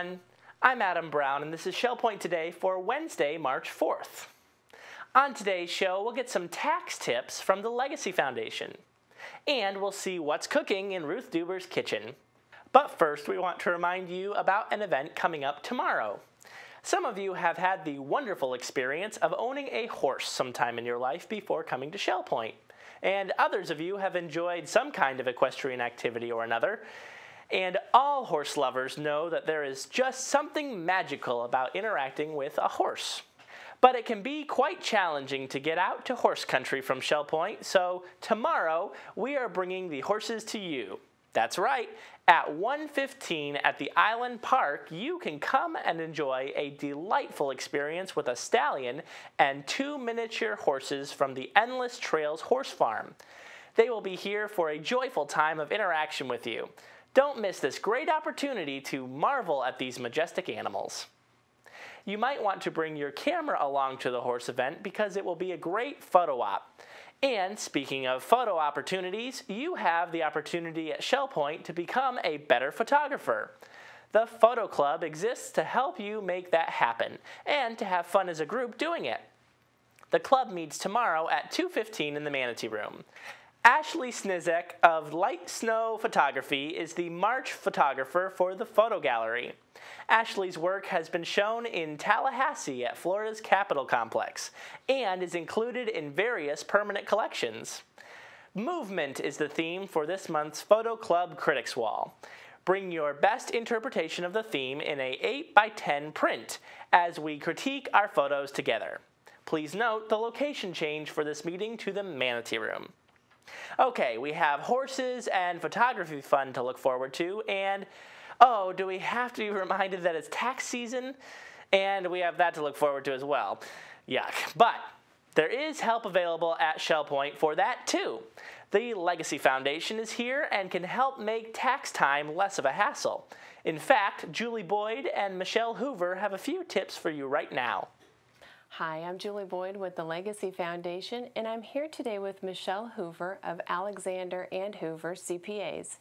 everyone. I'm Adam Brown, and this is Shell Point Today for Wednesday, March 4th. On today's show, we'll get some tax tips from the Legacy Foundation, and we'll see what's cooking in Ruth Deuber's kitchen. But first, we want to remind you about an event coming up tomorrow. Some of you have had the wonderful experience of owning a horse sometime in your life before coming to Shell Point, and others of you have enjoyed some kind of equestrian activity or another. And all horse lovers know that there is just something magical about interacting with a horse. But it can be quite challenging to get out to horse country from Shell Point, so tomorrow we are bringing the horses to you. That's right, at 1:15 at the Island Park, you can come and enjoy a delightful experience with a stallion and 2 miniature horses from the Endless Trails Horse Farm. They will be here for a joyful time of interaction with you. Don't miss this great opportunity to marvel at these majestic animals. You might want to bring your camera along to the horse event because it will be a great photo op. And speaking of photo opportunities, you have the opportunity at Shell Point to become a better photographer. The Photo Club exists to help you make that happen and to have fun as a group doing it. The club meets tomorrow at 2:15 in the Manatee Room. Ashley Snizek of Light Snow Photography is the March photographer for the photo gallery. Ashley's work has been shown in Tallahassee at Florida's Capitol Complex and is included in various permanent collections. Movement is the theme for this month's Photo Club Critics Wall. Bring your best interpretation of the theme in a 8x10 print as we critique our photos together. Please note the location change for this meeting to the Manatee Room. Okay, we have horses and photography fun to look forward to, and oh, do we have to be reminded that it's tax season? And we have that to look forward to as well. Yuck. But there is help available at Shell Point for that too. The Legacy Foundation is here and can help make tax time less of a hassle. In fact, Julie Boyd and Michelle Hoover have a few tips for you right now. Hi, I'm Julie Boyd with the Legacy Foundation, and I'm here today with Michelle Hoover of Alexander and Hoover CPAs.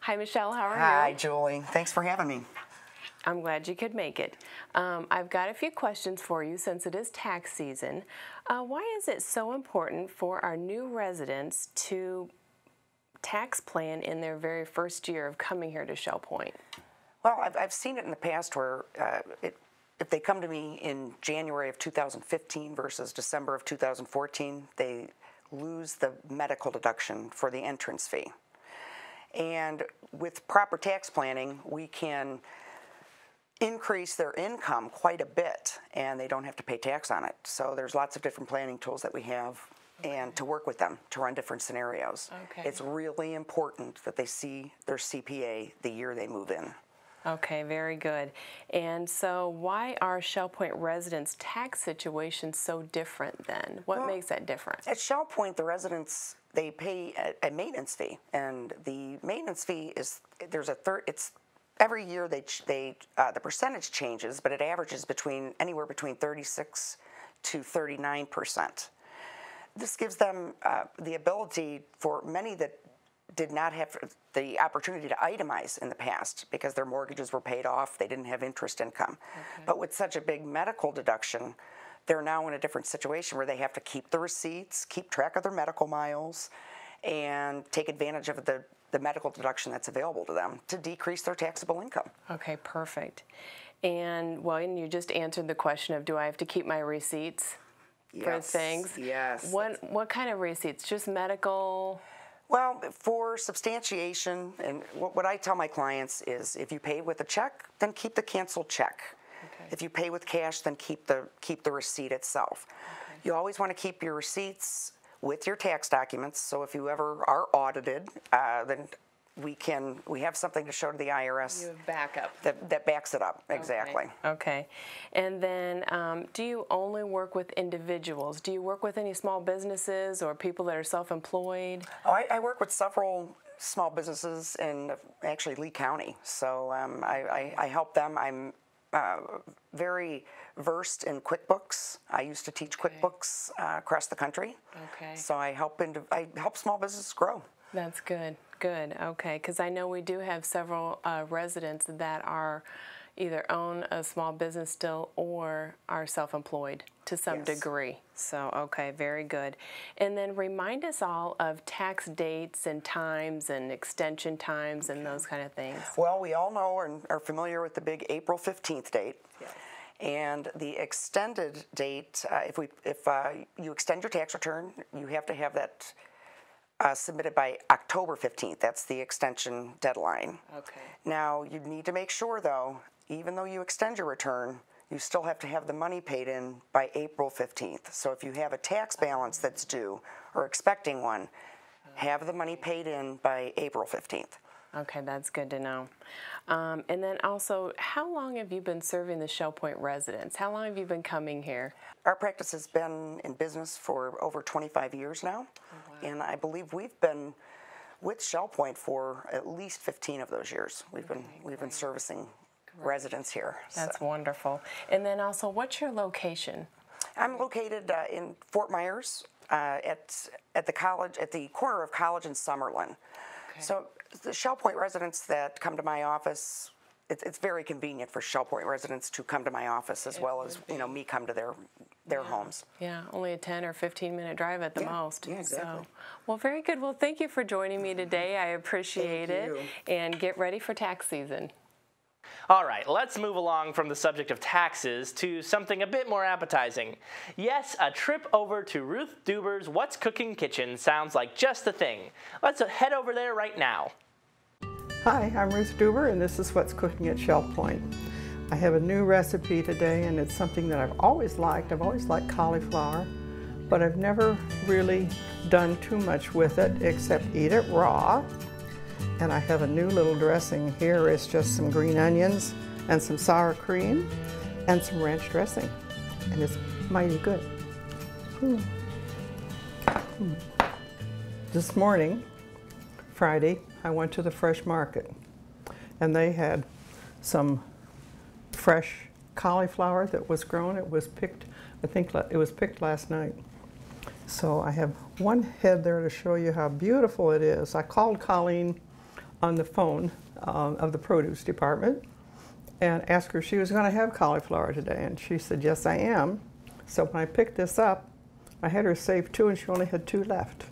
Hi, Michelle, how are you? Hi, Julie. Thanks for having me. I'm glad you could make it. I've got a few questions for you since it is tax season. Why is it so important for our new residents to tax plan in their very first year of coming here to Shell Point? Well, I've seen it in the past where if they come to me in January of 2015 versus December of 2014, they lose the medical deduction for the entrance fee. And with proper tax planning, we can increase their income quite a bit, and they don't have to pay tax on it. So there's lots of different planning tools that we have and to work with them to run different scenarios. Okay. It's really important that they see their CPA the year they move in. Okay, very good. And so why are Shell Point residents' tax situations so different then? What makes that different? At Shell Point, the residents, they pay a maintenance fee, and the maintenance fee is, it's every year the percentage changes, but it averages anywhere between 36 to 39%. This gives them the ability for many that did not have the opportunity to itemize in the past because their mortgages were paid off, they didn't have interest income. Okay. But with such a big medical deduction, they're now in a different situation where they have to keep the receipts, keep track of their medical miles, and take advantage of the medical deduction that's available to them to decrease their taxable income. Okay, perfect. And well, and you just answered the question of, do I have to keep my receipts for things? Yes. What kind of receipts? Just medical? Well, for substantiation, and what I tell my clients is if you pay with a check, then keep the canceled check. Okay. If you pay with cash, then keep the receipt itself. Okay. You always want to keep your receipts with your tax documents, so if you ever are audited, then we have something to show to the IRS. You have backup. That backs it up, exactly. Okay. And then do you only work with individuals? Do you work with any small businesses or people that are self-employed? Oh, I work with several small businesses in actually Lee County, so I help them. I'm very versed in QuickBooks. I used to teach QuickBooks across the country. Okay. So I help small businesses grow. That's good. Good. Okay. Because I know we do have several residents that are, either own a small business still or are self-employed to some degree. So, okay, very good. And then remind us all of tax dates and times and extension times and those kind of things. Well, we all know and are familiar with the big April 15th date. Yes. And the extended date, if you extend your tax return, you have to have that submitted by October 15th. That's the extension deadline. Okay. Now, you need to make sure, though, even though you extend your return, you still have to have the money paid in by April 15th. So if you have a tax balance that's due or expecting one, have the money paid in by April 15th. Okay, that's good to know. And then also, how long have you been serving the Shell Point residents? How long have you been coming here? Our practice has been in business for over 25 years now, and I believe we've been with Shell Point for at least 15 of those years. We've been servicing residents here. That's wonderful. And then also, what's your location? I'm located in Fort Myers at the college, at the corner of College and Summerlin. Okay. So the Shell Point residents that come to my office, it's very convenient for Shell Point residents to come to my office as well as me come to their homes. Yeah, only a 10 or 15-minute drive at the most. Yeah, exactly. So, well, very good. Well, thank you for joining me today. I appreciate it. And get ready for tax season. All right, let's move along from the subject of taxes to something a bit more appetizing. Yes, a trip over to Ruth Deuber's What's Cooking Kitchen sounds like just the thing. Let's head over there right now. Hi, I'm Ruth Deuber, and this is What's Cooking at Shell Point. I have a new recipe today, and it's something that I've always liked. I've always liked cauliflower, but I've never really done too much with it except eat it raw. And I have a new little dressing here. It's just some green onions and some sour cream and some ranch dressing. And it's mighty good. This morning, Friday, I went to the fresh market and they had some fresh cauliflower that was grown. It was picked, I think it was picked last night. So I have one head there to show you how beautiful it is. I called Colleen on the phone of the produce department and asked her if she was going to have cauliflower today, and she said, yes, I am. So when I picked this up, I had her save 2 and she only had 2 left.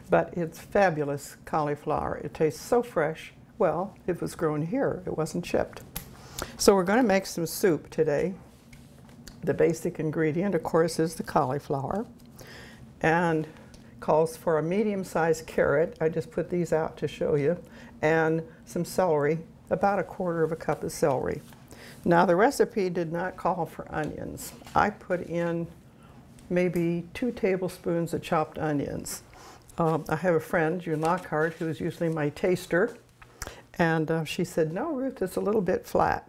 But it's fabulous cauliflower. It tastes so fresh. Well, it was grown here. It wasn't chipped. So we're going to make some soup today. The basic ingredient, of course, is the cauliflower, and calls for a medium-sized carrot. I just put these out to show you, and some celery, about 1/4 cup of celery. Now the recipe did not call for onions. I put in maybe 2 tablespoons of chopped onions. I have a friend, June Lockhart, who is usually my taster, and she said, no, Ruth, it's a little bit flat.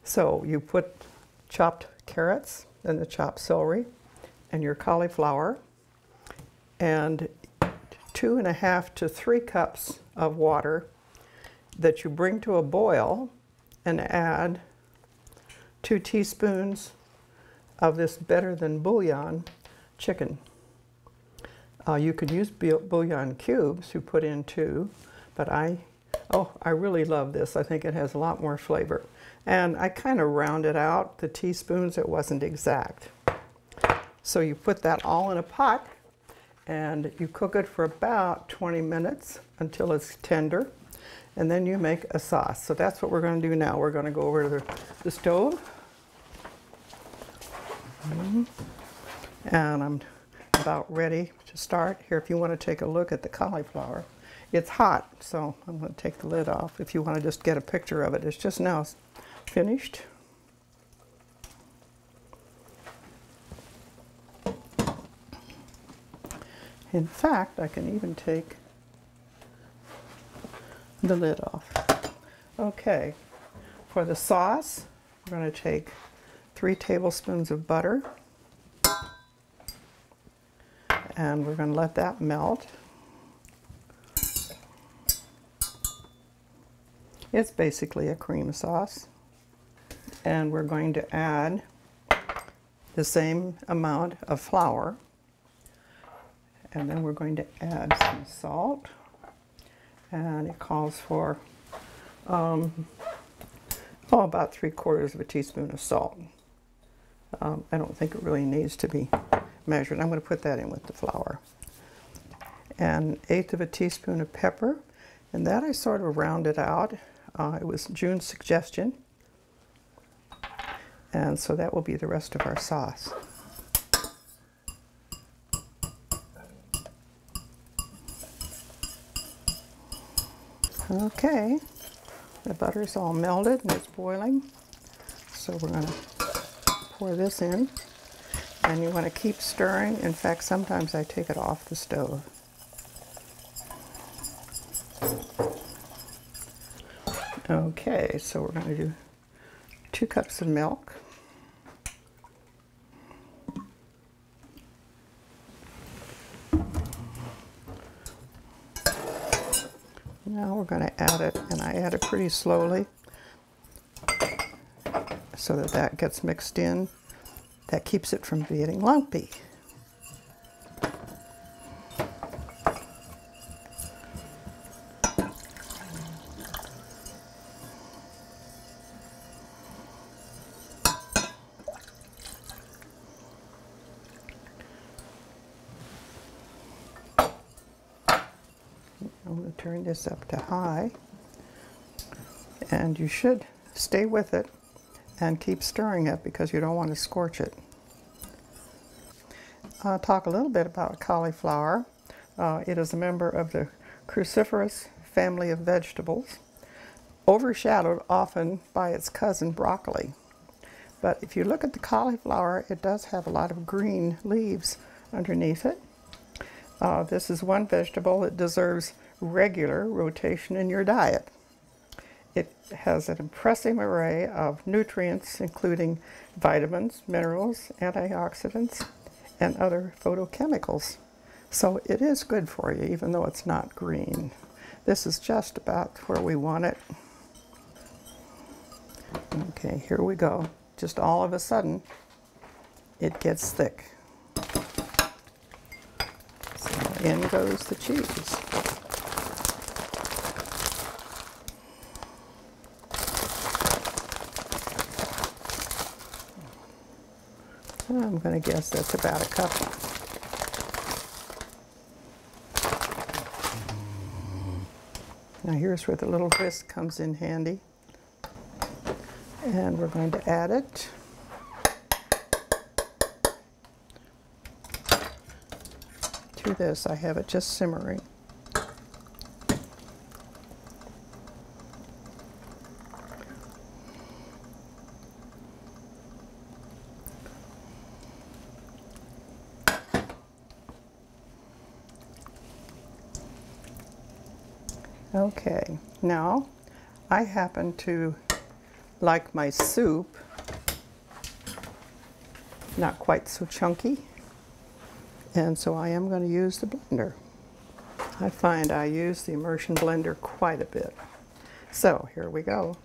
So you put chopped carrots and the chopped celery and your cauliflower, and 2.5 to 3 cups of water that you bring to a boil, and add 2 teaspoons of this better than bouillon chicken. You could use bouillon cubes, you put in 2, but I really love this. I think it has a lot more flavor. And I kind of rounded out the teaspoons. It wasn't exact. So you put that all in a pot, and you cook it for about 20 minutes until it's tender, and then you make a sauce. So that's what we're going to do now. We're going to go over to the stove, and I'm about ready to start. Here, if you want to take a look at the cauliflower, it's hot, so I'm going to take the lid off. If you want to just get a picture of it, it's just now finished. In fact, I can even take the lid off. Okay, for the sauce, we're going to take 3 tablespoons of butter, and we're going to let that melt. It's basically a cream sauce, and we're going to add the same amount of flour. And then we're going to add some salt, and it calls for, Oh, about 3/4 of a teaspoon of salt. I don't think it really needs to be measured. I'm going to put that in with the flour. And 1/8 of a teaspoon of pepper. And that I sort of rounded out. It was June's suggestion. And so that will be the rest of our sauce. Okay, the butter's all melted and it's boiling. So we're going to pour this in. And you want to keep stirring. In fact, sometimes I take it off the stove. Okay, so we're going to do 2 cups of milk. Now we're going to add it, and I add it pretty slowly so that that gets mixed in. That keeps it from getting lumpy. I'm going to turn this up to high, and you should stay with it and keep stirring it because you don't want to scorch it. I'll talk a little bit about cauliflower. It is a member of the cruciferous family of vegetables, overshadowed often by its cousin broccoli. But if you look at the cauliflower, it does have a lot of green leaves underneath it. This is one vegetable that deserves regular rotation in your diet. It has an impressive array of nutrients, including vitamins, minerals, antioxidants, and other phytochemicals. So it is good for you, even though it's not green. This is just about where we want it. Okay, here we go. Just all of a sudden, it gets thick. So in goes the cheese. I'm going to guess that's about a cup. Now here's where the little whisk comes in handy. And we're going to add it. To this, I have it just simmering. Okay, now I happen to like my soup not quite so chunky, and so I am going to use the blender. I find I use the immersion blender quite a bit. So here we go.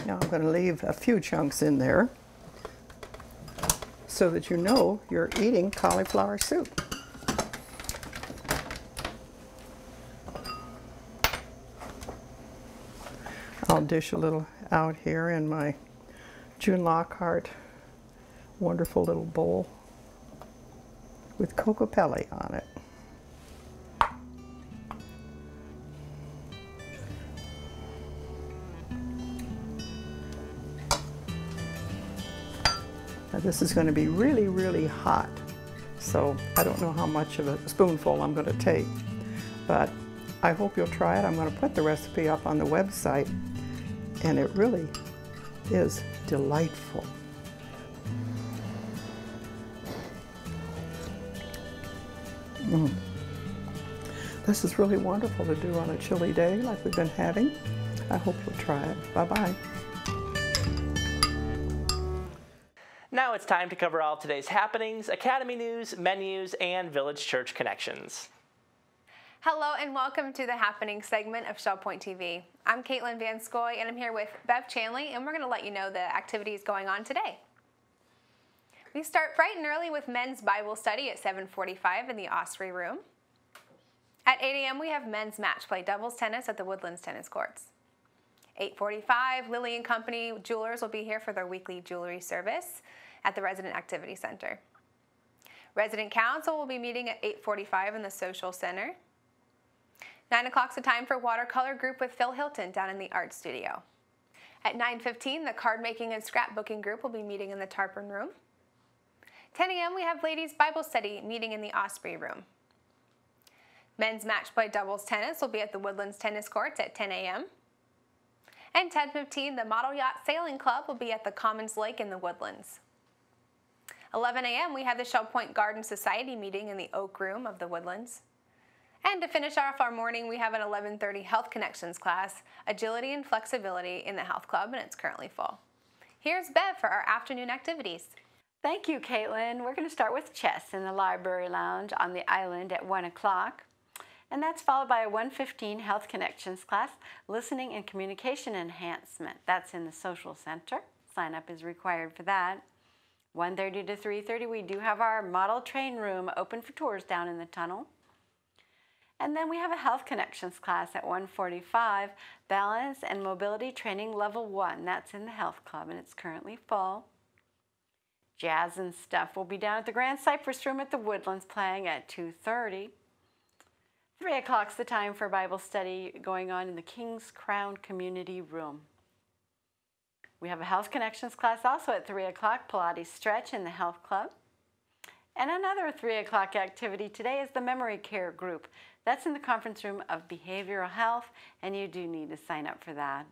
I'm going to leave a few chunks in there so that you know you're eating cauliflower soup. I'll dish a little out here in my June Lockhart wonderful little bowl with cocopelli on it. Now this is going to be really, really hot, so I don't know how much of a spoonful I'm going to take, but I hope you'll try it. I'm going to put the recipe up on the website, and it really is delightful. This is really wonderful to do on a chilly day like we've been having. I hope you'll try it. Bye-bye. Now it's time to cover all of today's happenings, Academy news, menus, and Village Church connections. Hello and welcome to the Happening segment of Shell Point TV. I'm Caitlin Van Scoy and I'm here with Bev Chanley, and we're going to let you know the activities going on today. We start bright and early with men's Bible study at 7:45 in the Osprey Room. At 8 a.m. we have men's match play doubles tennis at the Woodlands Tennis Courts. 8:45, Lily & Company Jewelers will be here for their weekly jewelry service at the Resident Activity Center. Resident Council will be meeting at 8:45 in the Social Center. 9 o'clock's the time for watercolor group with Phil Hilton down in the art studio. At 9:15, the card making and scrapbooking group will be meeting in the Tarpon Room. 10 a.m. we have ladies Bible study meeting in the Osprey Room. Men's match play doubles tennis will be at the Woodlands Tennis Courts at 10 a.m. And 10:15, the Model Yacht Sailing Club will be at the Commons Lake in the Woodlands. 11 a.m. we have the Shell Point Garden Society meeting in the Oak Room of the Woodlands. And to finish off our morning, we have an 11:30 Health Connections class, Agility and Flexibility in the Health Club, and it's currently full. Here's Bev for our afternoon activities. Thank you, Caitlin. We're going to start with chess in the Library Lounge on the island at 1 o'clock. And that's followed by a 1:15 Health Connections class, Listening and Communication Enhancement. That's in the Social Center. Sign up is required for that. 1:30 to 3:30, we do have our model train room open for tours down in the tunnel. And then we have a Health Connections class at 1:45, Balance and Mobility Training Level 1. That's in the Health Club, and it's currently full. Jazz and Stuff will be down at the Grand Cypress Room at the Woodlands playing at 2:30. 3 o'clock's the time for Bible study going on in the King's Crown Community Room. We have a Health Connections class also at 3 o'clock, Pilates Stretch in the Health Club. And another 3 o'clock activity today is the Memory Care Group. That's in the conference room of Behavioral Health, and you do need to sign up for that.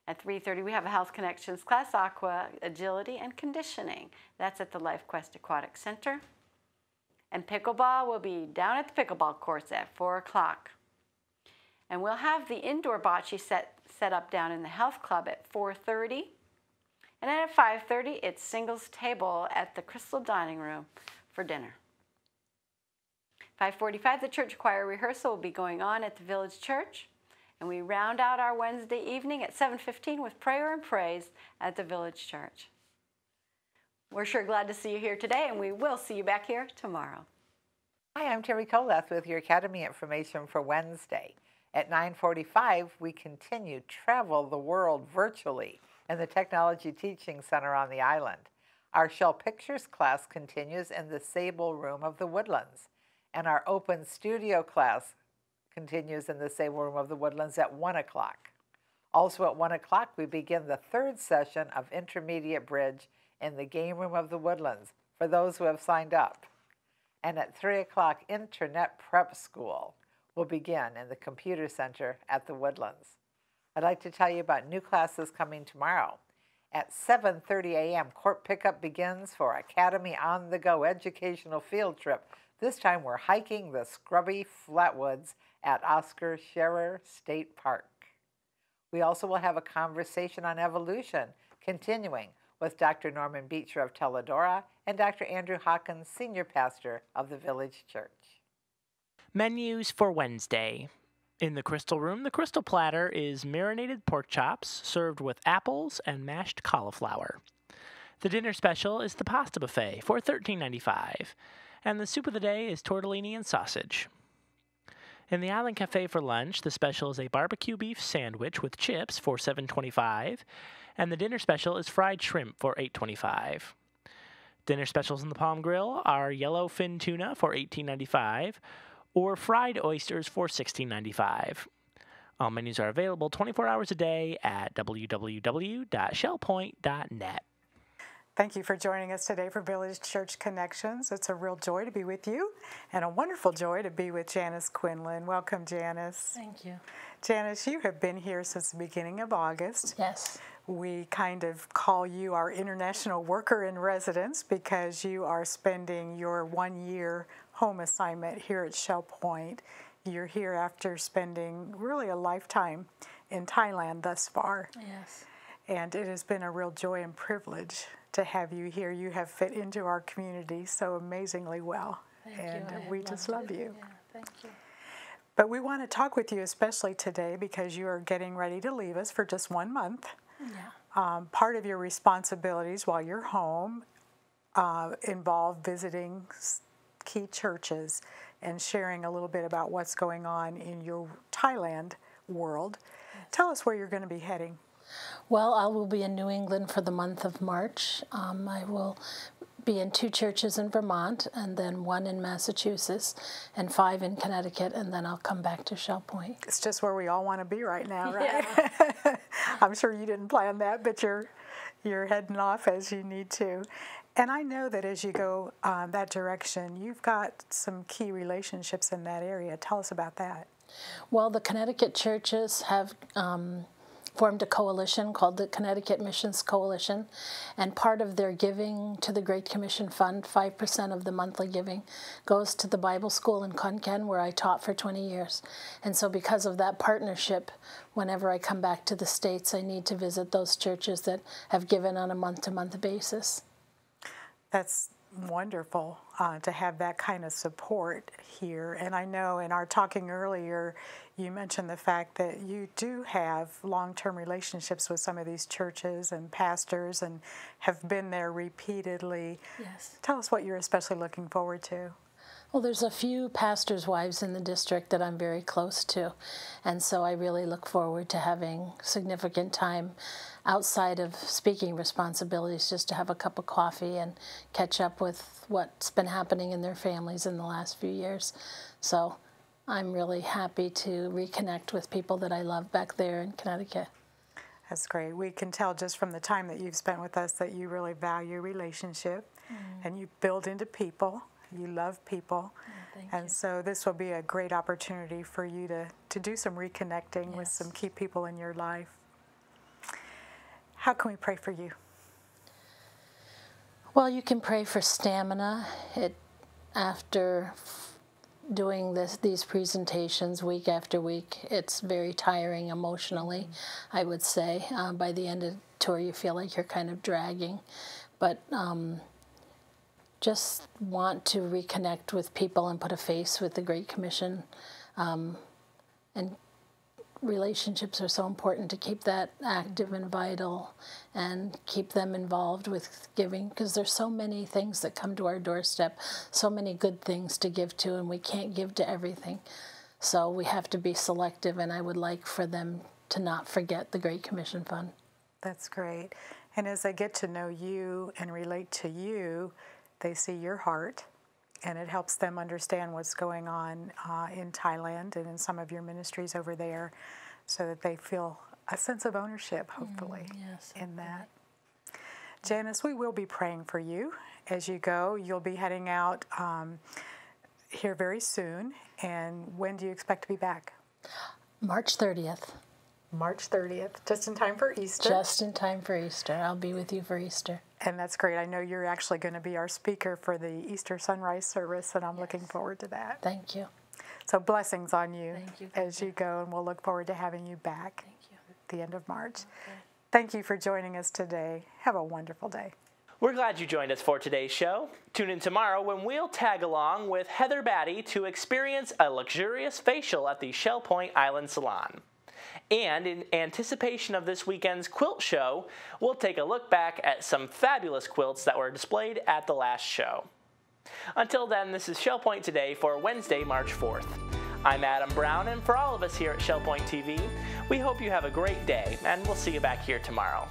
At 3:30, we have a Health Connections class, Aqua, Agility, and Conditioning. That's at the LifeQuest Aquatic Center. And pickleball will be down at the pickleball courts at 4 o'clock. And we'll have the indoor bocce set up down in the Health Club at 4:30. And then at 5:30, it's singles table at the Crystal Dining Room for dinner. 5:45, the church choir rehearsal will be going on at the Village Church. And we round out our Wednesday evening at 7:15 with prayer and praise at the Village Church. We're sure glad to see you here today, and we will see you back here tomorrow. Hi, I'm Terry Koleth with your Academy information for Wednesday. At 9:45, we continue Travel the World virtually in the Technology Teaching Center on the island. Our Shell Pictures class continues in the Sable Room of the Woodlands, and our Open Studio class continues in the Sable Room of the Woodlands at 1 o'clock. Also at 1 o'clock, we begin the third session of Intermediate Bridge in the Game Room of the Woodlands for those who have signed up. And at 3 o'clock, Internet Prep School will begin in the Computer Center at the Woodlands. I'd like to tell you about new classes coming tomorrow. At 7:30 a.m., court pickup begins for Academy on the Go educational field trip. This time we're hiking the scrubby flatwoods at Oscar Scherer State Park. We also will have a conversation on evolution, continuing with Dr. Norman Beecher of Teledora and Dr. Andrew Hawkins, Senior Pastor of the Village Church. Menus for Wednesday. In the Crystal Room, the Crystal Platter is marinated pork chops served with apples and mashed cauliflower. The dinner special is the pasta buffet for $13.95, and the soup of the day is tortellini and sausage. In the Island Cafe for lunch, the special is a barbecue beef sandwich with chips for $7.25, and the dinner special is fried shrimp for $8.25. Dinner specials in the Palm Grill are yellowfin tuna for $18.95, or fried oysters for $16.95. All menus are available 24 hours a day at www.shellpoint.net. Thank you for joining us today for Village Church Connections. It's a real joy to be with you and a wonderful joy to be with Janice Quinlan. Welcome, Janice. Thank you. Janice, you have been here since the beginning of August. Yes. We kind of call you our international worker in residence because you are spending your 1-year home assignment here at Shell Point. You're here after spending really a lifetime in Thailand thus far. Yes. And it has been a real joy and privilege to have you here. You have fit into our community so amazingly well. Thank and you. we just love you. Yeah, thank you. But we want to talk with you especially today because you are getting ready to leave us for just 1 month. Yeah. Part of your responsibilities while you're home involve visiting key churches and sharing a little bit about what's going on in your Thailand world. Yes. Tell us where you're going to be heading. Well, I will be in New England for the month of March. I will be in 2 churches in Vermont, and then 1 in Massachusetts, and 5 in Connecticut, and then I'll come back to Shell Point. It's just where we all want to be right now, right? Yeah. I'm sure you didn't plan that, but you're heading off as you need to. And I know that as you go that direction, you've got some key relationships in that area. Tell us about that. Well, the Connecticut churches have formed a coalition called the Connecticut Missions Coalition, and part of their giving to the Great Commission Fund, 5% of the monthly giving, goes to the Bible school in Concan, where I taught for 20 years. And so because of that partnership, whenever I come back to the States, I need to visit those churches that have given on a month-to-month basis. That's wonderful to have that kind of support here. And I know in our talking earlier, you mentioned the fact that you do have long-term relationships with some of these churches and pastors and have been there repeatedly. Yes. Tell us what you're especially looking forward to. Well, there's a few pastors' wives in the district that I'm very close to, and so I really look forward to having significant time outside of speaking responsibilities, just to have a cup of coffee and catch up with what's been happening in their families in the last few years. So I'm really happy to reconnect with people that I love back there in Connecticut. That's great. We can tell just from the time that you've spent with us that you really value relationship and you build into people. You love people. And so this will be a great opportunity for you to do some reconnecting with some key people in your life. How can we pray for you? Well, you can pray for stamina. After doing these presentations week after week, it's very tiring emotionally, I would say. By the end of the tour, you feel like you're kind of dragging. But just want to reconnect with people and put a face with the Great Commission. And relationships are so important to keep that active and vital and keep them involved with giving, because there's so many things that come to our doorstep, so many good things to give to, and we can't give to everything. So we have to be selective, and I would like for them to not forget the Great Commission Fund. That's great. And as they get to know you and relate to you, they see your heart, and it helps them understand what's going on in Thailand and in some of your ministries over there, so that they feel a sense of ownership, hopefully, in that. Janice, we will be praying for you as you go. You'll be heading out here very soon. And when do you expect to be back? March 30th. March 30th, just in time for Easter. Just in time for Easter. I'll be with you for Easter. And that's great. I know you're actually going to be our speaker for the Easter sunrise service, and I'm looking forward to that. Thank you. So blessings on you, Thank as you go, and we'll look forward to having you back at the end of March. Okay. Thank you for joining us today. Have a wonderful day. We're glad you joined us for today's show. Tune in tomorrow when we'll tag along with Heather Batty to experience a luxurious facial at the Shell Point Island Salon. And in anticipation of this weekend's quilt show, we'll take a look back at some fabulous quilts that were displayed at the last show. Until then, this is Shell Point Today for Wednesday, March 4th. I'm Adam Brown, and for all of us here at Shell Point TV, we hope you have a great day, and we'll see you back here tomorrow.